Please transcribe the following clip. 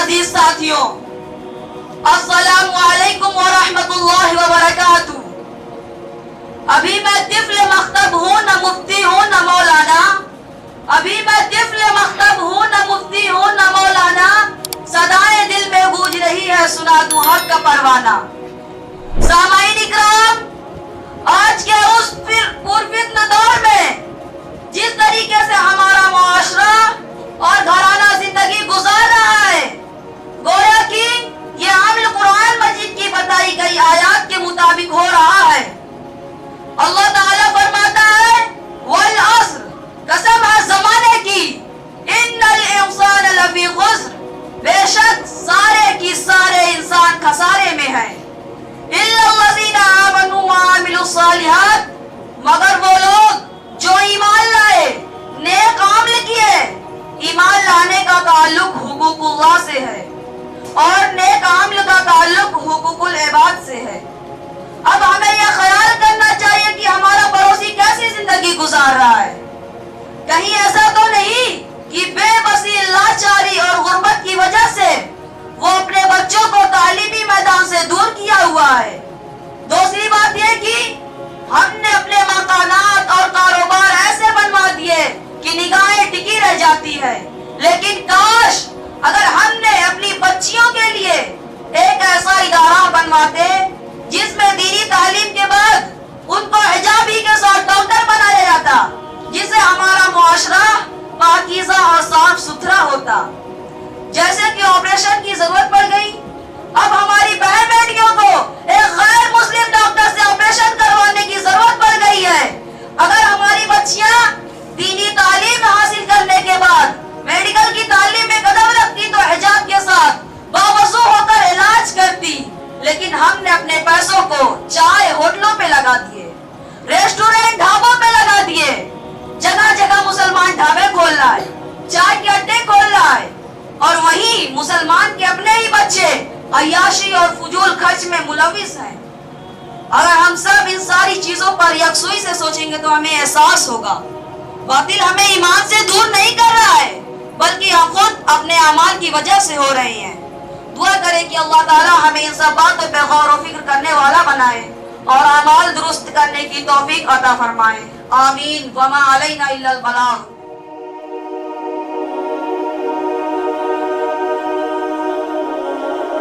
अजीज साथियों, अस्सलामु अलैकुम व रहमतुल्लाहि व बरकातुहू। अभी मैं तिफ्ल मख्तब हूँ, न मुफ्ती हूँ न मौलाना। अभी मैं तिफ्ल मख्तब हूँ, न मुफ्ती हूँ न मौलाना। सदाएं दिल में गूंज रही है, सुना दूं हक का परवाना। सामाईन इकराम, आज के उस पुरफित्न दौर में जिस तरीके से हमारा मुआशरा और घराना जिंदगी गुजार रहा है, गोया कि ये अमल कुरान मजीद की बताई गई आयत के मुताबिक हो रहा है। अल्लाह ताला फरमाता है, वल अस्र, कसम है जमाने की, इन्नल इंसान लफी खुस्र, बेशक सारे की सारे इंसान खसारे में है। इल्लल्लज़ीना आमनू व अमिलुस सालिहात, मगर वो लोग जो ईमान लाए, नेक अमल किए। ईमान लाने का ताल्लुक हुकूकुल्लाह से है और नेक अमल का ताल्लुक हुकूकुल इबाद से है। अब हमें यह ख्याल करना चाहिए कि हमारा पड़ोसी कैसी जिंदगी गुजार रहा है। कहीं ऐसा तो नहीं कि बेबसी, लाचारी और गुर्बत की वजह से वो अपने बच्चों को तालीमी मैदान से दूर किया हुआ है। दूसरी बात यह कि हमने अपने मकानात और कारोबार ऐसे बनवा दिए कि निगाहें टिकी रह जाती है। लेकिन काश अगर हमने अपनी बच्चियों के लिए एक ऐसा इदारा बनवाते जिसमें दीनी तालीम के बाद उनको हिजाबी के साथ डॉक्टर बनाया जाता, जिससे हमारा मुआशरा पाकीज़ा और साफ सुथरा होता। जैसे कि ऑपरेशन की जरूरत पड़ गई, अब हमारी बहन बेटियों को एक गैर मुस्लिम डॉक्टर से ऑपरेशन करवाने की जरूरत पड़ गई है। अगर हमारी बच्चियां दीनी तालीम हासिल करने के बाद मेडिकल की तालीम में कदम रखती तो हिजाब के साथ बावजू होकर इलाज करती। लेकिन हमने अपने पैसों को चाय होटलों पे लगा दिए, रेस्टोरेंट ढाबों पे लगा दिए। जगह जगह मुसलमान ढाबे खोल रहा है, चाय के अड्डे खोल रहा है, और वहीं मुसलमान के अपने ही बच्चे अय्याशी और फुजूल खर्च में मुलविस हैं। अगर हम सब इन सारी चीजों पर यकसुई से सोचेंगे तो हमें एहसास होगा बातिल हमें ईमान से दूर नहीं कर रहा है, बल्कि हम खुद अपने अमाल की वजह से हो रहे हैं। दुआ करें कि अल्लाह ताला हमें इन सब बातों पे गौर और फिक्र करने वाला बनाए और अमाल दुरुस्त करने की तौफीक अता फरमाए। आमीन। वमा अलैना इल्लल बलाग।